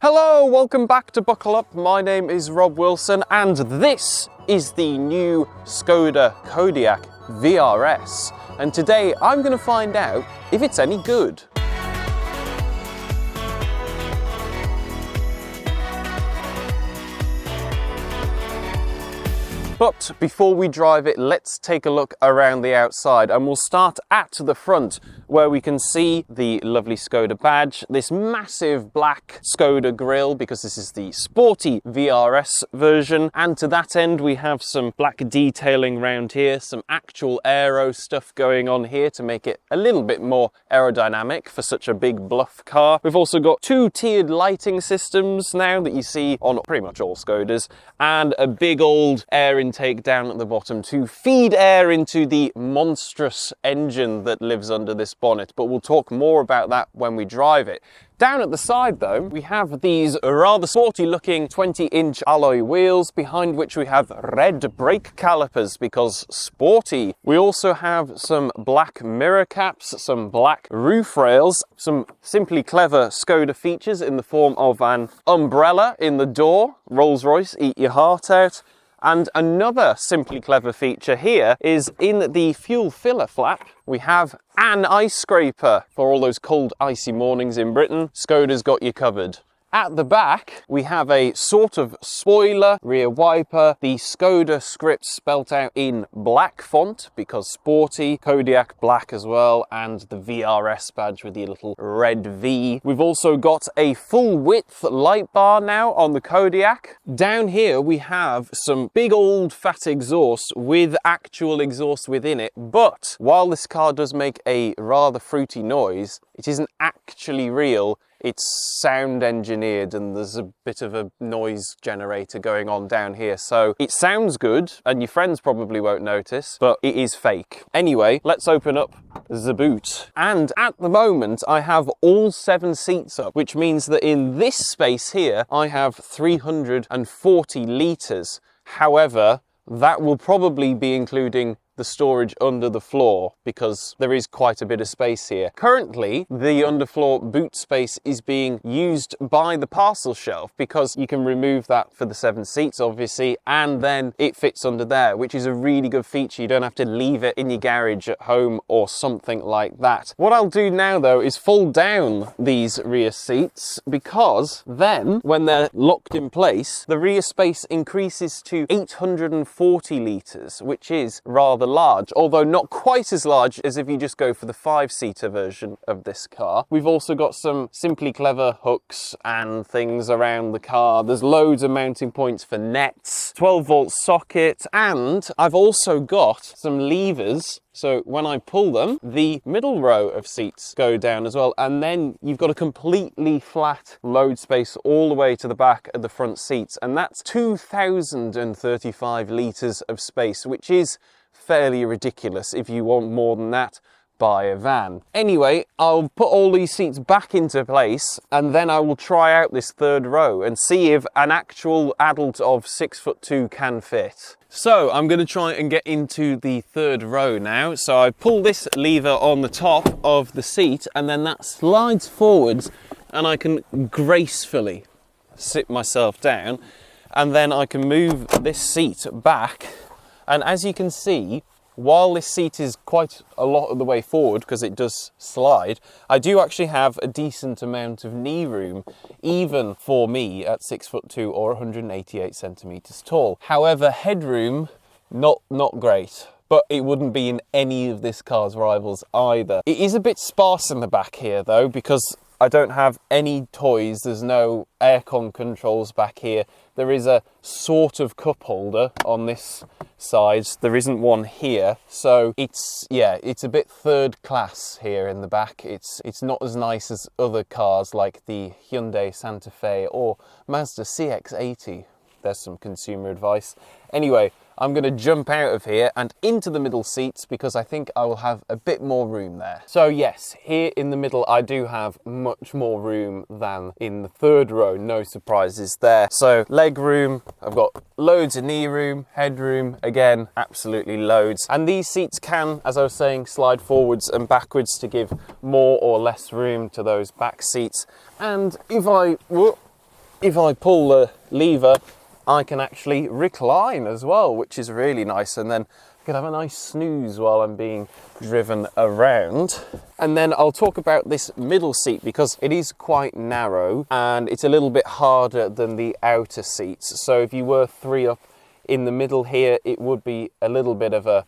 Hello, welcome back to Buckle Up. My name is Rob Wilson and this is the new Skoda Kodiaq vRS. And today I'm going to find out if it's any good. But before we drive it, let's take a look around the outside, and we'll start at the front where we can see the lovely Skoda badge, this massive black Skoda grille because this is the Sporty vRS version, and to that end we have some black detailing around here, some actual aero stuff going on here to make it a little bit more aerodynamic for such a big bluff car. We've also got two tiered lighting systems now that you see on pretty much all Skodas, and a big old air intake down at the bottom to feed air into the monstrous engine that lives under this bonnet, but we'll talk more about that when we drive it. Down at the side though, we have these rather sporty looking 20-inch alloy wheels, behind which we have red brake calipers because sporty. We also have some black mirror caps, some black roof rails, some simply clever Skoda features in the form of an umbrella in the door, Rolls-Royce, eat your heart out. And another simply clever feature here is in the fuel filler flap, we have an ice scraper for all those cold, icy mornings in Britain. Skoda's got you covered. At the back, we have a sort of spoiler, rear wiper, the Skoda script spelt out in black font because sporty, Kodiaq black as well, and the VRS badge with the little red V. We've also got a full width light bar now on the Kodiaq. Down here we have some big old fat exhaust with actual exhaust within it, but while this car does make a rather fruity noise, it isn't actually real. It's sound engineered and there's a bit of a noise generator going on down here. So it sounds good and your friends probably won't notice, but it is fake. Anyway, let's open up the boot. And at the moment I have all 7 seats up, which means that in this space here, I have 340 litres. However, that will probably be including the storage under the floor because there is quite a bit of space here. Currently, the underfloor boot space is being used by the parcel shelf because you can remove that for the 7 seats, obviously, and then it fits under there, which is a really good feature. You don't have to leave it in your garage at home or something like that. What I'll do now, though, is fold down these rear seats because then, when they're locked in place, the rear space increases to 840 litres, which is rather large, although not quite as large as if you just go for the 5-seater version of this car. We've also got some simply clever hooks and things around the car. There's loads of mounting points for nets, 12-volt socket, and I've also got some levers. So when I pull them, the middle row of seats go down as well. And then you've got a completely flat load space all the way to the back of the front seats. And that's 2,035 litres of space, which is fairly ridiculous. If you want more than that, buy a van. Anyway, I'll put all these seats back into place and then I will try out this third row and see if an actual adult of 6'2" can fit. So I'm going to try and get into the third row now. So I pull this lever on the top of the seat and then that slides forwards and I can gracefully sit myself down, and then I can move this seat back. And as you can see, while this seat is quite a lot of the way forward because it does slide, I do actually have a decent amount of knee room, even for me at 6'2" or 188 centimeters tall. However, headroom, not great. But it wouldn't be in any of this car's rivals either. It is a bit sparse in the back here though, because I don't have any toys. There's no aircon controls back here. There is a sort of cup holder on this side. There isn't one here. So it's a bit third class here in the back. It's not as nice as other cars like the Hyundai Santa Fe or Mazda CX-80. There's some consumer advice. Anyway, I'm going to jump out of here and into the middle seats because I think I will have a bit more room there. So yes, here in the middle I do have much more room than in the third row, no surprises there. So leg room, I've got loads of knee room, headroom, again, absolutely loads. And these seats can, as I was saying, slide forwards and backwards to give more or less room to those back seats. And if I if I pull the lever, I can actually recline as well, which is really nice. And then I can have a nice snooze while I'm being driven around. And then I'll talk about this middle seat because it is quite narrow and it's a little bit harder than the outer seats. So if you were 3 up in the middle here, it would be a little bit of a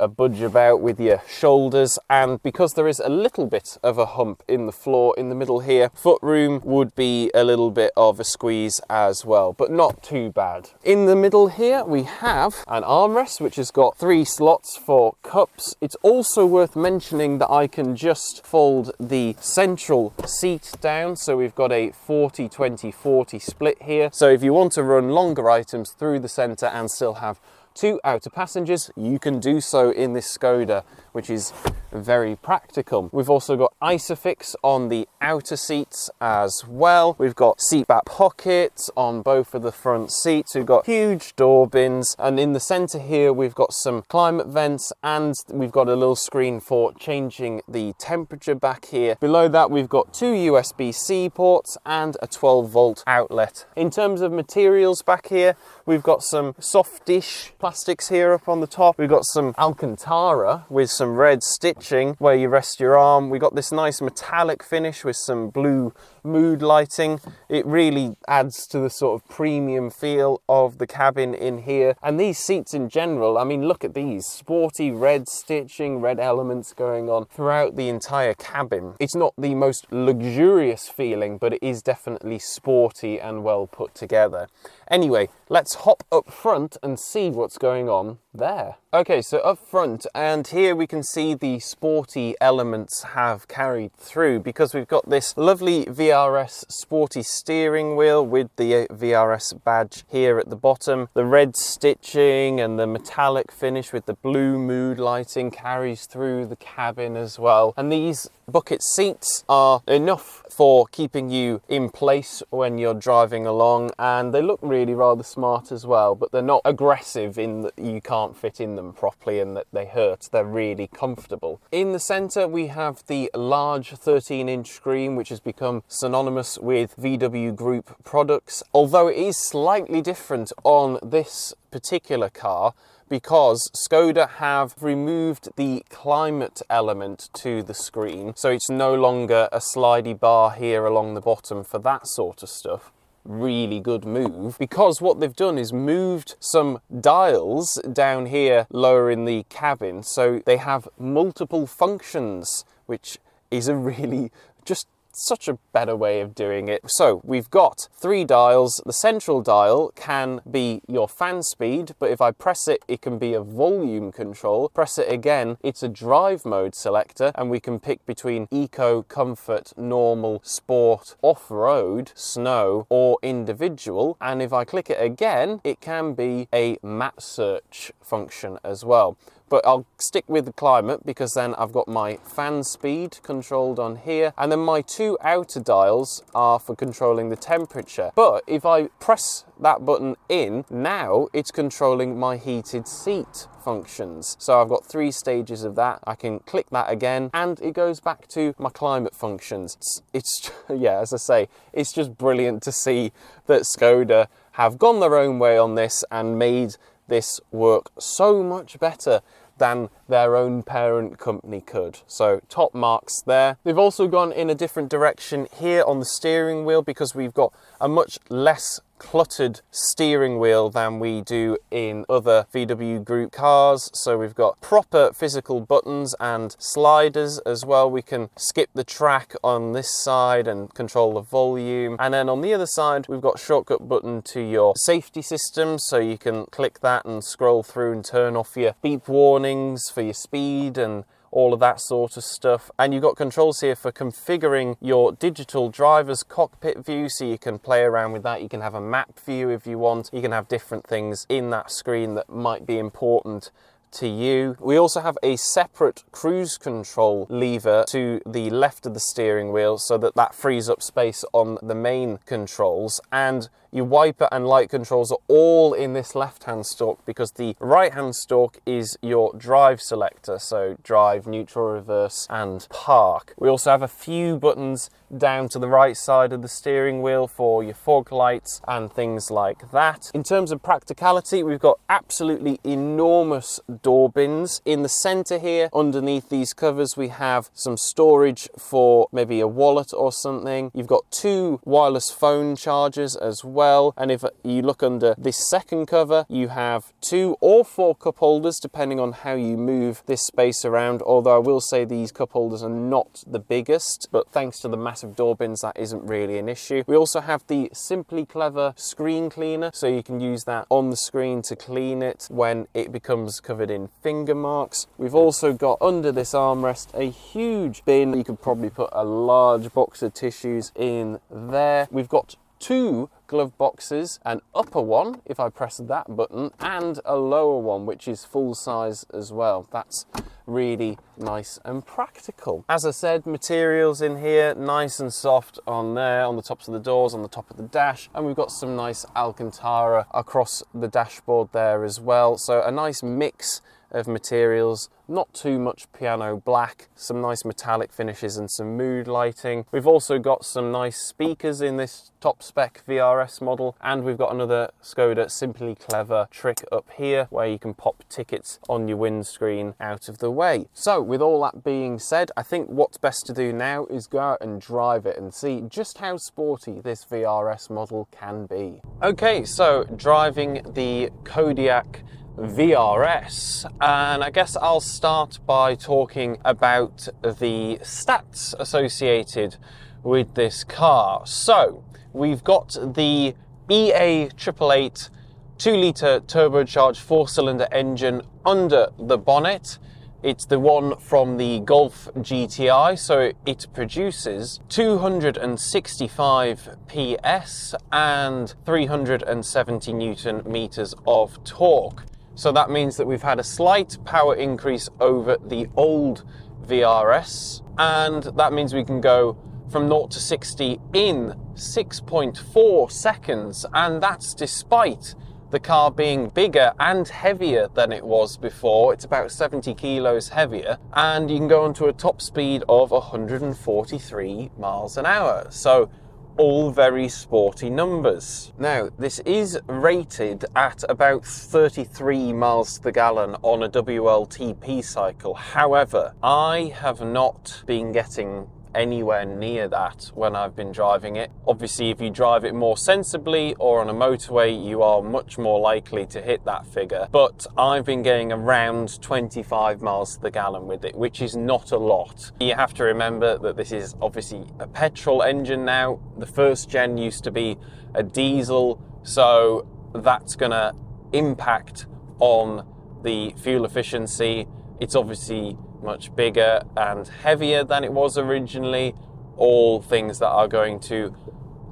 budge about with your shoulders, and because there is a little bit of a hump in the floor in the middle here, footroom would be a little bit of a squeeze as well, but not too bad. In the middle here we have an armrest which has got 3 slots for cups. It's also worth mentioning that I can just fold the central seat down, so we've got a 40-20-40 split here. So if you want to run longer items through the centre and still have 2 outer passengers, you can do so in this Skoda, which is very practical. We've also got Isofix on the outer seats as well. We've got seat back pockets on both of the front seats. We've got huge door bins, and in the centre here we've got some climate vents, and we've got a little screen for changing the temperature back here. Below that we've got 2 USB-C ports and a 12-volt outlet. In terms of materials back here, we've got some softish plastics here up on the top. We've got some Alcantara with some red stitching where you rest your arm. We've got this nice metallic finish with some blue mood lighting. It really adds to the sort of premium feel of the cabin in here. And these seats in general, I mean, look at these sporty red stitching, red elements going on throughout the entire cabin. It's not the most luxurious feeling, but it is definitely sporty and well put together. Anyway, let's hop up front and see what's going on there. Okay, so up front, and here we can see the sporty elements have carried through because we've got this lovely vRS sporty steering wheel with the vRS badge here at the bottom. The red stitching and the metallic finish with the blue mood lighting carries through the cabin as well. And these bucket seats are enough for keeping you in place when you're driving along, and they look really rather smart as well, but they're not aggressive in that you can't fit in them properly and that they hurt. They're really comfortable. In the centre we have the large 13-inch screen, which has become synonymous with VW Group products, although it is slightly different on this particular car because Skoda have removed the climate element to the screen, so it's no longer a slidey bar here along the bottom for that sort of stuff. Really good move, because what they've done is moved some dials down here lower in the cabin, so they have multiple functions, which is a really just such a better way of doing it. So we've got 3 dials. The central dial can be your fan speed, but if I press it, it can be a volume control. Press it again, it's a drive mode selector, and we can pick between eco, comfort, normal, sport, off-road, snow, or individual. And if I click it again, it can be a map search function as well. But I'll stick with the climate because then I've got my fan speed controlled on here, and then my 2 outer dials are for controlling the temperature. But if I press that button in, now it's controlling my heated seat functions. So I've got 3 stages of that. I can click that again and it goes back to my climate functions. It's yeah, as I say, it's just brilliant to see that Skoda have gone their own way on this and made this work so much better than their own parent company could. So top marks there. They've also gone in a different direction here on the steering wheel because we've got a much less cluttered steering wheel than we do in other VW Group cars. So we've got proper physical buttons and sliders as well. We can skip the track on this side and control the volume, and then on the other side we've got a shortcut button to your safety system, so you can click that and scroll through and turn off your beep warnings for your speed and all of that sort of stuff. And you've got controls here for configuring your digital driver's cockpit view, so you can play around with that. You can have a map view if you want. You can have different things in that screen that might be important to you. We also have a separate cruise control lever to the left of the steering wheel so that that frees up space on the main controls, and your wiper and light controls are all in this left-hand stalk because the right-hand stalk is your drive selector, so drive, neutral, reverse and park. We also have a few buttons down to the right side of the steering wheel for your fog lights and things like that. In terms of practicality, we've got absolutely enormous door bins. In the center here, underneath these covers, we have some storage for maybe a wallet or something. You've got 2 wireless phone chargers as well. And if you look under this second cover, you have 2 or 4 cup holders, depending on how you move this space around. Although I will say these cup holders are not the biggest, but thanks to the massive door bins, that isn't really an issue. We also have the Simply Clever screen cleaner, so you can use that on the screen to clean it when it becomes covered in finger marks. We've also got under this armrest a huge bin. You could probably put a large box of tissues in there. We've got 2 glove boxes, an upper one if I press that button, and a lower one which is full size as well. That's really nice and practical. As I said, materials in here nice and soft on there, on the tops of the doors, on the top of the dash, and we've got some nice Alcantara across the dashboard there as well. So a nice mix of materials, not too much piano black, some nice metallic finishes and some mood lighting. We've also got some nice speakers in this top spec vRS model, and we've got another Skoda Simply Clever trick up here where you can pop tickets on your windscreen out of the way. So with all that being said, I think what's best to do now is go out and drive it and see just how sporty this vRS model can be. Okay, so driving the Kodiaq vRS, and I guess I'll start by talking about the stats associated with this car. So we've got the EA888 2-litre turbocharged 4-cylinder engine under the bonnet. It's the one from the Golf GTI, so it produces 265 PS and 370 Newton meters of torque. So that means that we've had a slight power increase over the old vRS, and that means we can go from 0 to 60 in 6.4 seconds, and that's despite the car being bigger and heavier than it was before. It's about 70 kilos heavier, and you can go onto a top speed of 143 miles an hour. So all very sporty numbers. Now, this is rated at about 33 miles to the gallon on a WLTP cycle. However, I have not been getting anywhere near that when I've been driving it. Obviously, if you drive it more sensibly or on a motorway, you are much more likely to hit that figure. But I've been getting around 25 miles to the gallon with it, which is not a lot. You have to remember that this is obviously a petrol engine now. The first gen used to be a diesel, so that's gonna impact on the fuel efficiency. It's obviously much bigger and heavier than it was originally, all things that are going to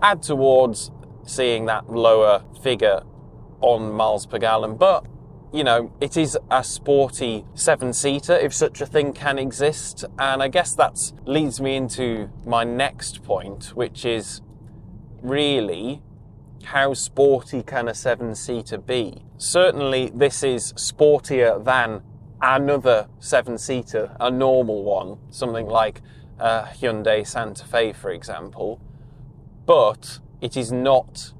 add towards seeing that lower figure on miles per gallon. But you know, it is a sporty 7-seater, if such a thing can exist, and I guess that leads me into my next point, which is really how sporty can a 7-seater be? Certainly this is sportier than another 7-seater, a normal one, something like a Hyundai Santa Fe, for example, but it is not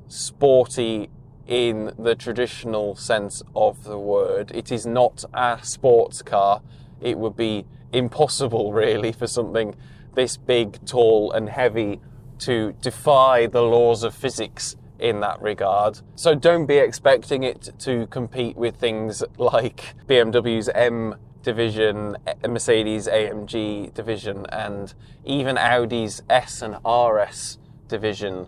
sporty in the traditional sense of the word. It is not a sports car. It would be impossible, really, for something this big, tall and heavy to defy the laws of physics in that regard. So don't be expecting it to compete with things like BMW's M division, Mercedes AMG division, and even Audi's S and RS division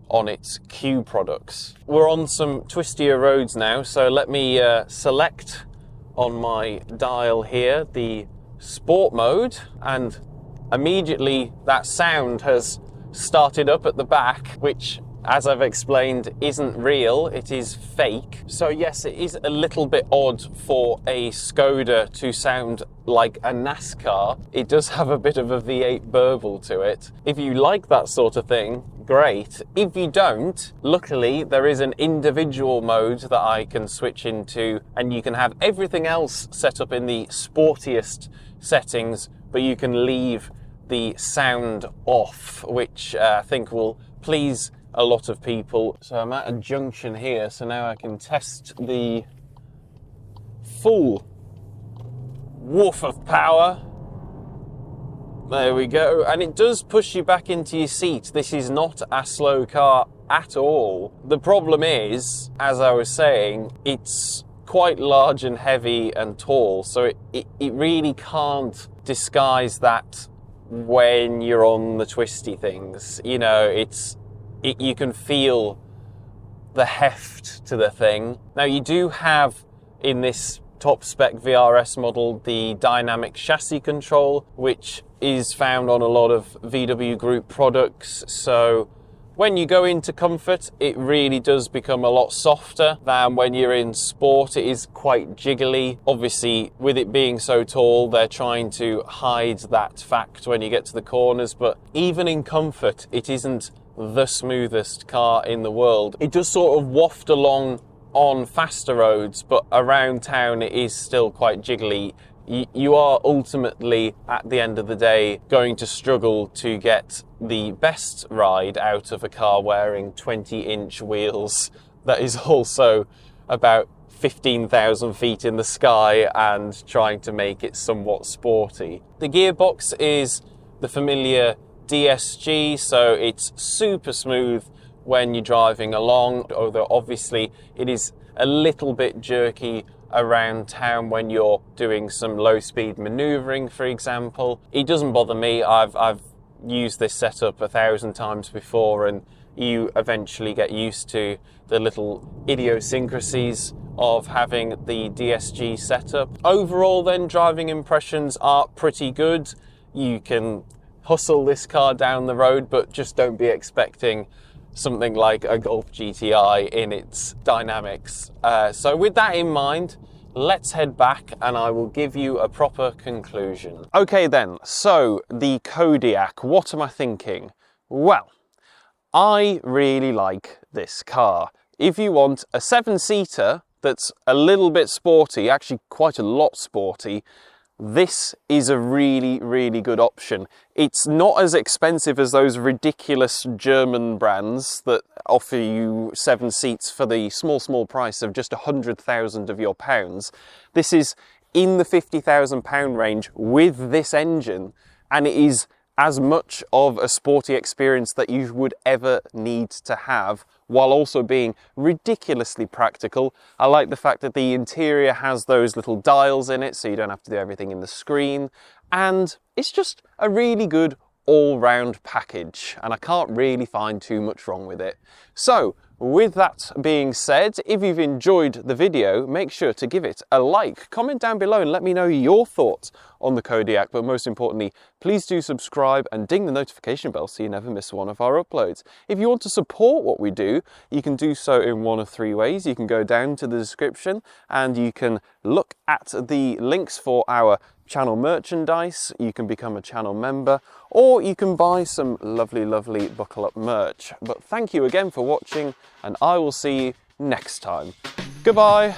on its Q products. We're on some twistier roads now, so let me select on my dial here the sport mode, and immediately that sound has started up at the back, which as I've explained, isn't real, it is fake. So yes, it is a little bit odd for a Skoda to sound like a NASCAR. It does have a bit of a V8 burble to it. If you like that sort of thing, great. If you don't, luckily there is an individual mode that I can switch into, and you can have everything else set up in the sportiest settings, but you can leave the sound off, which I think will please a lot of people. So I'm at a junction here, so now I can test the full woof of power. There we go, and it does push you back into your seat. This is not a slow car at all. The problem is, as I was saying, it's quite large and heavy and tall, so it really can't disguise that when you're on the twisty things. You know, you can feel the heft to the thing. Now you do have in this top spec vRS model the dynamic chassis control, which is found on a lot of VW Group products. So when you go into comfort, it really does become a lot softer than when you're in sport. It is quite jiggly. Obviously, with it being so tall, they're trying to hide that fact when you get to the corners, but even in comfort, it isn't the smoothest car in the world. It does sort of waft along on faster roads, but around town it is still quite jiggly. You are ultimately, at the end of the day, going to struggle to get the best ride out of a car wearing 20-inch wheels that is also about 15,000 feet in the sky and trying to make it somewhat sporty. The gearbox is the familiar DSG, so it's super smooth when you're driving along, although obviously it is a little bit jerky around town when you're doing some low-speed maneuvering, for example. It doesn't bother me. I've used this setup 1,000 times before, and you eventually get used to the little idiosyncrasies of having the DSG setup. Overall then, driving impressions are pretty good. You can hustle this car down the road, but just don't be expecting something like a Golf GTI in its dynamics. So with that in mind, let's head back and I will give you a proper conclusion. Okay then, so the Kodiaq, what am I thinking? Well, I really like this car. If you want a 7-seater that's a little bit sporty, actually quite a lot sporty, this is a really, really good option. It's not as expensive as those ridiculous German brands that offer you 7 seats for the small price of just 100,000 of your pounds. This is in the £50,000 range with this engine, and it is as much of a sporty experience that you would ever need to have, while also being ridiculously practical. I like the fact that the interior has those little dials in it, so you don't have to do everything in the screen, and it's just a really good all-round package, and I can't really find too much wrong with it. So, with that being said, if you've enjoyed the video, make sure to give it a like. Comment down below and let me know your thoughts on the Kodiaq, but most importantly, please do subscribe and ding the notification bell so you never miss one of our uploads. If you want to support what we do, you can do so in one of 3 ways. You can go down to the description and you can look at the links for our channel merchandise. You can become a channel member, or you can buy some lovely buckle up merch. But thank you again for watching, and I will see you next time. Goodbye.